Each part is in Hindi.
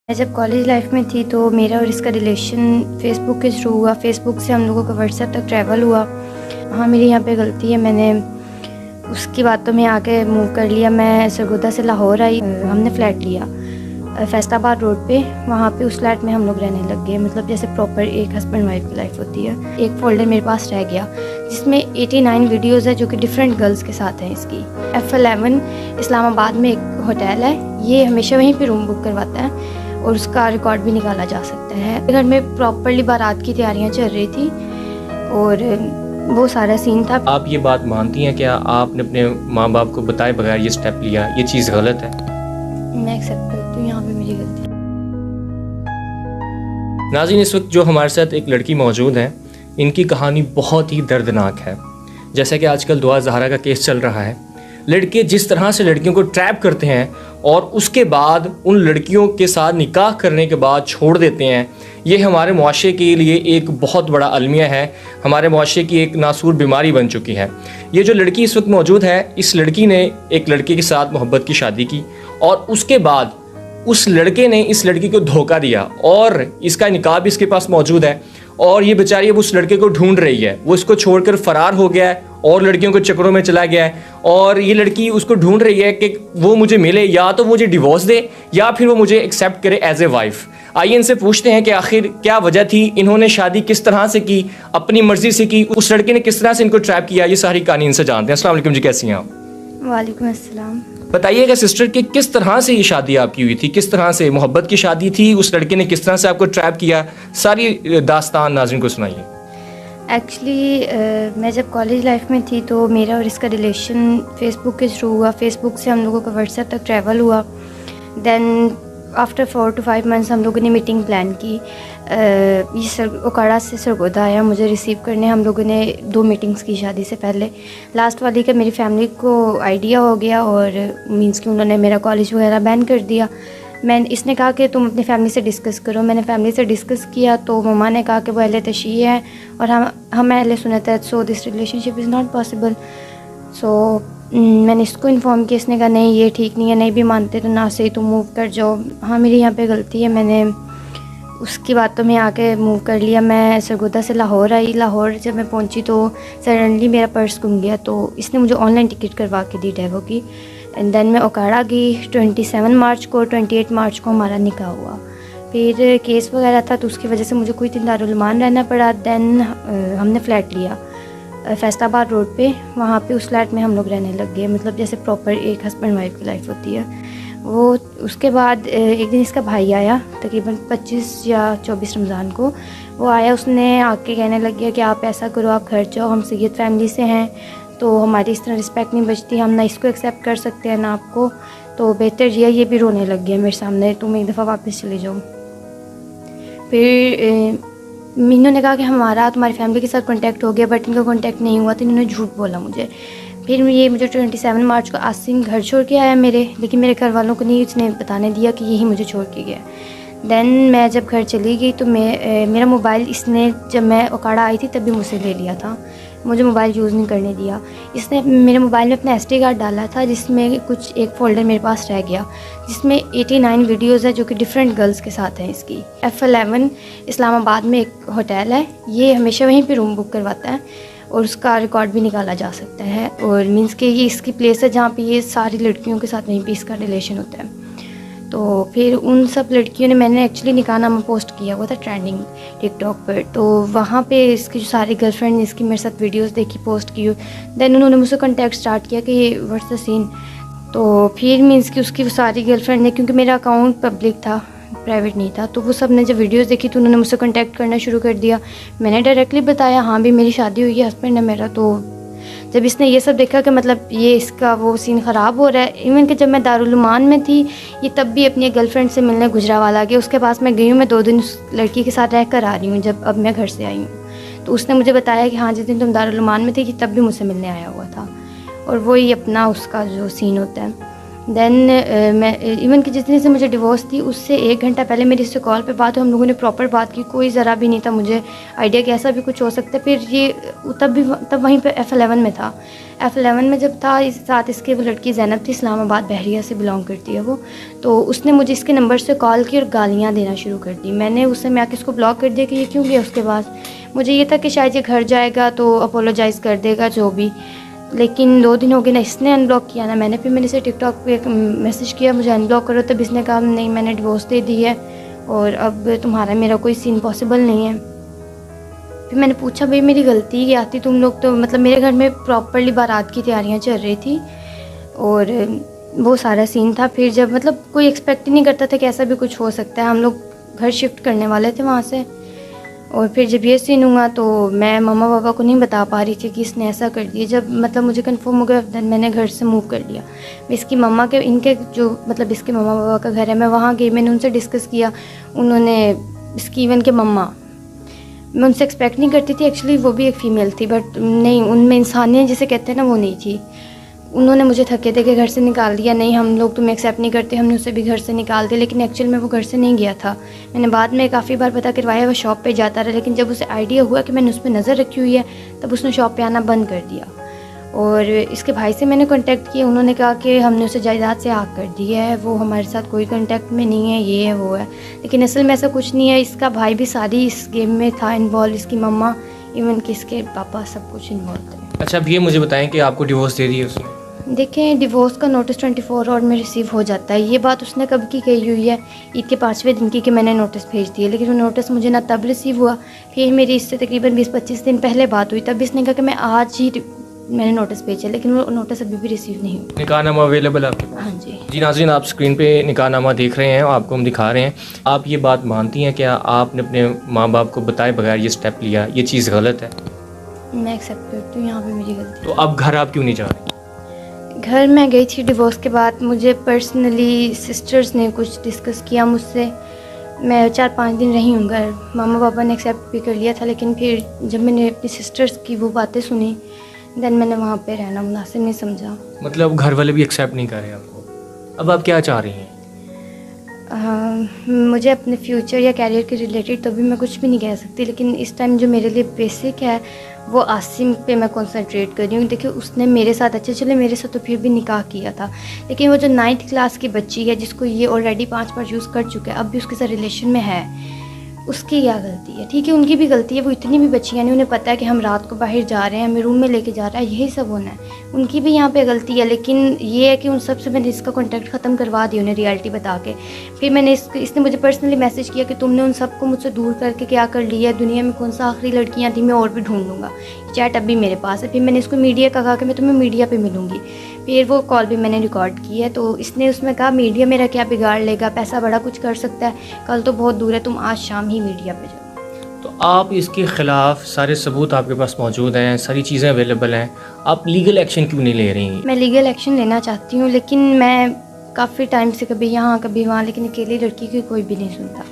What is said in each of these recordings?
मैं जब कॉलेज लाइफ में थी तो मेरा और इसका रिलेशन फेसबुक के थ्रू हुआ। फेसबुक से हम लोगों का व्हाट्सएप तक ट्रैवल हुआ। हाँ, मेरी यहाँ पे गलती है, मैंने उसकी बातों में आके मूव कर लिया। मैं सरगोदा से लाहौर आई, हमने फ़्लैट लिया फैसलाबाद रोड पे। वहाँ पे उस फ्लैट में हम लोग रहने लग गए, मतलब जैसे प्रॉपर एक हस्बैंड वाइफ की लाइफ होती है। एक फ़ोल्डर मेरे पास रह गया जिसमें 89 वीडियोज़ है जो कि डिफरेंट गर्ल्स के साथ हैं। इसकी F11 इस्लामाबाद में एक होटल है, ये हमेशा वहीं पे रूम बुक करवाता है और उसका रिकॉर्ड भी निकाला जा सकता है। घर में प्रॉपरली बारात की तैयारियां चल रही थी और वो सारा सीन था। आप ये बात मानती हैं क्या आपने अपने माँ बाप को बताए बगैर ये स्टेप लिया, ये चीज़ गलत है? मैं एक्सेप्ट करती हूँ, यहाँ पे मेरी गलती है। नाज़रीन, इस वक्त जो हमारे साथ एक लड़की मौजूद है, इनकी कहानी बहुत ही दर्दनाक है। जैसा कि आजकल दुआ ज़हरा का केस चल रहा है, लड़के जिस तरह से लड़कियों को ट्रैप करते हैं और उसके बाद उन लड़कियों के साथ निकाह करने के बाद छोड़ देते हैं, ये हमारे मुआशरे के लिए एक बहुत बड़ा अलमिया है, हमारे मुआशरे की एक नासूर बीमारी बन चुकी है। ये जो लड़की इस वक्त मौजूद है, इस लड़की ने एक लड़के के साथ मोहब्बत की शादी की और उसके बाद उस लड़के ने इस लड़की को धोखा दिया और इसका निकाह भी इसके पास मौजूद है और ये बेचारी अब उस लड़के को ढूंढ रही है। वो इसको छोड़कर फ़रार हो गया है और लड़कियों के चक्करों में चला गया है और ये लड़की उसको ढूंढ रही है कि वो मुझे मिले, या तो मुझे डिवोर्स दे या फिर वो मुझे एक्सेप्ट करे एज ए वाइफ। आइए इनसे पूछते हैं कि आखिर क्या वजह थी, इन्होंने शादी किस तरह से की, अपनी मर्जी से की, उस लड़के ने किस तरह से इनको ट्रैप किया। ये सारी कहानी इनसे जानते हैं। अस्सलाम वालेकुम जी, कैसी हैं आप? वालेकुम अस्सलाम। बताइएगा सिस्टर कि किस तरह से ये शादी आपकी हुई थी, किस तरह से मोहब्बत की शादी थी, उस लड़के ने किस तरह से आपको ट्रैप किया, सारी दास्तान नाज़रीन को सुनाइए। एक्चुअली मैं जब कॉलेज लाइफ में थी तो मेरा और इसका रिलेशन फेसबुक के थ्रू हुआ। फेसबुक से हम लोगों का व्हाट्सएप तक ट्रैवल हुआ। देन आफ्टर 4 to 5 मंथ्स हम लोगों ने मीटिंग प्लान की। ये ओकाड़ा से सरगोदा आया मुझे रिसीव करने। हम लोगों ने 2 मीटिंग्स की शादी से पहले। लास्ट वाली का मेरी फैमिली को आइडिया हो गया और मींस कि उन्होंने मेरा कॉलेज वगैरह बैन कर दिया। इसने कहा कि तुम अपनी फैमिली से डिस्कस करो। मैंने फैमिली से डिस्कस किया तो मम्मा ने कहा कि वो अहले तशी है और हम अहले सुन्नत है, so this relationship is not possible. So मैंने इसको इन्फॉर्म किया, इसने कहा नहीं ये ठीक नहीं है, नहीं भी मानते तो ना से तुम मूव कर जाओ। हाँ, मेरी यहाँ पे गलती है, मैंने उसकी बातों में आके मूव कर लिया। मैं सरगोदा से लाहौर आई। लाहौर जब मैं पहुँची तो सडनली मेरा पर्स गुम गया, तो इसने मुझे ऑनलाइन टिकट करवा के दी डेवो की। एंड देन मैं ओकाड़ा गई 27 मार्च को। 28 मार्च को हमारा निकाह हुआ। फिर केस वगैरह था तो उसकी वजह से मुझे कोई दिन दारुल मान रहना पड़ा। देन हमने फ़्लैट लिया फैसलाबाद रोड पे। वहाँ पे उस फ्लैट में हम लोग रहने लग गए, मतलब जैसे प्रॉपर एक हस्बैंड वाइफ की लाइफ होती है वो। उसके बाद एक दिन इसका भाई आया, तकरीबन 25 या 24 रमज़ान को वो आया। उसने आके कहने लग गया कि आप ऐसा करो, आप घर जाओ, हम सैयद फैमिली से हैं तो हमारी इस तरह रिस्पेक्ट नहीं बचती, हम ना इसको एक्सेप्ट कर सकते हैं ना आपको, तो बेहतर ये भी रोने लग गया मेरे सामने, तुम एक दफ़ा वापस चले जाओ। फिर मीनू ने कहा कि हमारा तुम्हारी फैमिली के साथ कांटेक्ट हो गया, बट इनका कांटेक्ट नहीं हुआ, तो इन्होंने झूठ बोला मुझे। फिर ये मुझे 27 मार्च को आसिम घर छोड़ के आया मेरे, लेकिन मेरे घर वालों को नहीं उसने बताने दिया कि यही मुझे छोड़ के गया। देन मैं जब घर चली गई तो मेरा मोबाइल इसने, जब मैं ओकाड़ा आई थी तभी मुझसे ले लिया था, मुझे मोबाइल यूज़ नहीं करने दिया। इसने मेरे मोबाइल में अपना SD कार्ड डाला था जिसमें कुछ एक फ़ोल्डर मेरे पास रह गया जिसमें 89 वीडियोज़ है जो कि डिफरेंट गर्ल्स के साथ हैं। इसकी F11 इस्लामाबाद में एक होटल है, ये हमेशा वहीं पे रूम बुक करवाता है और उसका रिकॉर्ड भी निकाला जा सकता है। और मींस कि ये इसकी प्लेस है जहाँ पे ये सारी लड़कियों के साथ वहीं पे इसका रिलेशन होता है। तो फिर उन सब लड़कियों ने, मैंने एक्चुअली निकाहनामा पोस्ट किया हुआ था ट्रेंडिंग टिकटॉक पर, तो वहाँ पे इसकी जो सारी गर्लफ्रेंड इसकी मेरे साथ वीडियोस देखी, पोस्ट की। देन उन्होंने मुझसे कांटेक्ट स्टार्ट किया कि ये व्हाट्स द सीन। तो फिर मीन्स कि उसकी सारी गर्लफ्रेंड ने, क्योंकि मेरा अकाउंट पब्लिक था, प्राइवेट नहीं था, तो वो सब ने जब वीडियोस देखी तो उन्होंने मुझसे कांटेक्ट करना शुरू कर दिया। मैंने डायरेक्टली बताया हाँ भी मेरी शादी हुई है, हस्बैंड है मेरा। तो जब इसने ये सब देखा कि मतलब ये इसका वो सीन ख़राब हो रहा है, इवन कि जब मैं दारुल उमान में थी ये तब भी अपनी गर्लफ्रेंड से मिलने गुजरावाला गया, उसके पास मैं गई हूँ। मैं 2 दिन उस लड़की के साथ रह कर आ रही हूँ जब अब मैं घर से आई हूँ। तो उसने मुझे बताया कि हाँ जिस दिन तुम दारुल उमान में थी कि तब भी मुझसे मिलने आया हुआ था, और वही अपना उसका जो सीन होता है। देन मैं इवन कि जिस दिन से मुझे डिवोर्स थी उससे 1 घंटा पहले मेरी इससे कॉल पे बात हुई, हम लोगों ने प्रॉपर बात की, कोई ज़रा भी नहीं था मुझे आइडिया कि ऐसा भी कुछ हो सकता है। फिर ये तब वहीं पे F11 में था। F11 में जब था, इस साथ इसके वो लड़की ज़ैनब थी, इस्लामाबाद बहरिया से बिलोंग करती है वो, तो उसने मुझे इसके नंबर से कॉल की और गालियाँ देना शुरू कर दी। मैंने उस समय आके इसको ब्लॉक कर दिया कि ये क्यों गया उसके पास। मुझे ये था कि शायद ये घर जाएगा तो अपोलोजाइज़ कर देगा जो भी, लेकिन 2 दिन हो गए ना इसने अनब्लॉक किया ना मैंने। फिर मैंने इसे टिकटॉक पे एक मैसेज किया मुझे अनब्लॉक करो, तब इसने कहा नहीं मैंने डिवोर्स दे दी है और अब तुम्हारा मेरा कोई सीन पॉसिबल नहीं है। फिर मैंने पूछा भाई मेरी गलती क्या थी, तुम लोग तो मतलब मेरे घर में प्रॉपरली बारात की तैयारियां चल रही थी और वो सारा सीन था। फिर जब मतलब कोई एक्सपेक्ट ही नहीं करता था कि ऐसा भी कुछ हो सकता है, हम लोग घर शिफ्ट करने वाले थे वहाँ से, और फिर जब ये सीन हुआ तो मैं मम्मा पापा को नहीं बता पा रही थी कि इसने ऐसा कर दिया। जब मतलब मुझे कंफर्म हो गया देन मैंने घर से मूव कर लिया। इसकी मम्मा के इनके जो मतलब इसके मम्मा पापा का घर है, मैं वहाँ गई, मैंने उनसे डिस्कस किया। उन्होंने इसकी इवन के मम्मा, मैं उनसे एक्सपेक्ट नहीं करती थी, एक्चुअली वो भी एक फ़ीमेल थी बट नहीं, उनमें इंसानियत जिसे कहते हैं ना वो नहीं थी। उन्होंने मुझे धक्के दे के घर से निकाल दिया, नहीं हम लोग तुम्हें एक्सेप्ट नहीं करते, हमने उसे भी घर से निकाल दिया। लेकिन एक्चुअल में वो घर से नहीं गया था। मैंने बाद में काफ़ी बार पता करवाया, वो शॉप पे जाता रहा, लेकिन जब उसे आइडिया हुआ कि मैंने उस पर नज़र रखी हुई है तब उसने शॉप पे आना बंद कर दिया। और इसके भाई से मैंने कांटेक्ट किया, उन्होंने कहा कि हमने उसे जायदाद से आग कर दी है, वो हमारे साथ कोई कांटेक्ट में नहीं है, ये है वो है। लेकिन असल में ऐसा कुछ नहीं है, इसका भाई भी सारी इस गेम में था इन्वॉल्व, इसकी मम्मा इवन कि इसके पापा सब कुछ इन्वॉल्व थे। अच्छा, अब ये मुझे बताएं कि आपको डिवोर्स दे दिया उसने? देखें, डिवोर्स का नोटिस 24 आवर में रिसीव हो जाता है। ये बात उसने कब की कही हुई है, ईद के 5वें दिन की कि मैंने नोटिस भेज दिया, लेकिन वो नोटिस मुझे ना तब रिसीव हुआ। फिर मेरी इससे तकरीबन 20-25 दिन पहले बात हुई, तब इसने कहा कि मैं आज ही मैंने नोटिस भेजा, लेकिन वो नोटिस अभी भी रिसीव नहीं हुआ। निकाहनामा अवेलेबल है आपके पास? हाँ जी। जी नाज़रीन, आप स्क्रीन पे निकाहनामा देख रहे हैं और आपको हम दिखा रहे हैं। आप ये बात मानती हैं क्या आपने अपने माँ बाप को बताए बगैर ये स्टेप लिया, ये चीज़ गलत है? मैं एक्सेप्ट करती हूँ, यहाँ पे मेरी गलती। तो अब घर आप क्यों नहीं जा रही? घर मैं गई थी डिवोर्स के बाद, मुझे पर्सनली सिस्टर्स ने कुछ डिस्कस किया मुझसे। मैं 4-5 दिन रही हूँ घर, मामा पापा ने एक्सेप्ट भी कर लिया था, लेकिन फिर जब मैंने अपनी सिस्टर्स की वो बातें सुनी देन मैंने वहाँ पे रहना मुनासिब नहीं समझा। मतलब घर वाले भी एक्सेप्ट नहीं कर रहे आपको? अब आप क्या चाह रही हैं? मुझे अपने फ्यूचर या कैरियर के रिलेटेड तो भी मैं कुछ भी नहीं कह सकती, लेकिन इस टाइम जो मेरे लिए बेसिक है वो आसिम पे मैं कंसंट्रेट कर रही हूँ। देखिए, उसने मेरे साथ, अच्छा चले मेरे साथ तो फिर भी निकाह किया था, लेकिन वो जो 9th क्लास की बच्ची है जिसको ये ऑलरेडी 5 बार यूज़ कर चुका है, अब भी उसके साथ रिलेशन में है, उसकी क्या गलती है? ठीक है, उनकी भी गलती है, वो इतनी भी बच्चियाँ नहीं, उन्हें पता है कि हम रात को बाहर जा रहे हैं, हमें रूम में लेके जा रहा है, यही सब होना है, उनकी भी यहाँ पे गलती है। लेकिन ये है कि उन सब से मैंने इसका कॉन्टैक्ट ख़त्म करवा दिया उन्हें रियलिटी बता के। फिर मैंने इसने मुझे पर्सनली मैसेज किया कि तुमने उन सबको मुझसे दूर करके क्या कर लिया है, दुनिया में कौन सा आखिरी लड़कियाँ थी, मैं और भी ढूंढ लूँगा। चैट अब भी मेरे पास है। फिर मैंने इसको मीडिया का कहा कि मैं तुम्हें मीडिया पे मिलूँगी, फिर वो कॉल भी मैंने रिकॉर्ड की है। तो इसने उसमें कहा मीडिया मेरा क्या बिगाड़ लेगा, पैसा बड़ा कुछ कर सकता है, कल तो बहुत दूर है, तुम आज शाम ही मीडिया पे जाओ। तो आप इसके ख़िलाफ़ सारे सबूत आपके पास मौजूद हैं, सारी चीज़ें अवेलेबल हैं, आप लीगल एक्शन क्यों नहीं ले रही? मैं लीगल एक्शन लेना चाहती हूँ, लेकिन मैं काफ़ी टाइम से कभी यहाँ कभी वहाँ, लेकिन अकेली लड़की की कोई भी नहीं सुनता,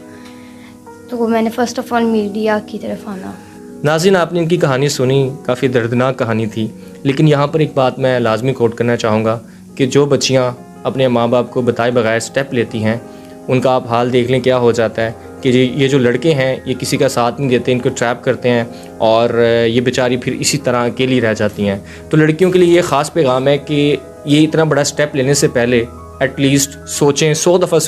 तो मैंने फ़र्स्ट ऑफ़ ऑल मीडिया की तरफ आना। नाज़रीन, आपने इनकी कहानी सुनी, काफ़ी दर्दनाक कहानी थी, लेकिन यहाँ पर एक बात मैं लाजमी कोट करना चाहूँगा कि जो बच्चियाँ अपने माँ बाप को बताए बगैर स्टेप लेती हैं, उनका आप हाल देख लें क्या हो जाता है कि ये जो लड़के हैं ये किसी का साथ नहीं देते, इनको ट्रैप करते हैं और ये बेचारी फिर इसी तरह अकेली रह जाती हैं। तो लड़कियों के लिए ये ख़ास पैगाम है कि ये इतना बड़ा स्टेप लेने से पहले एटलीस्ट सोचें, 100 दफ़ा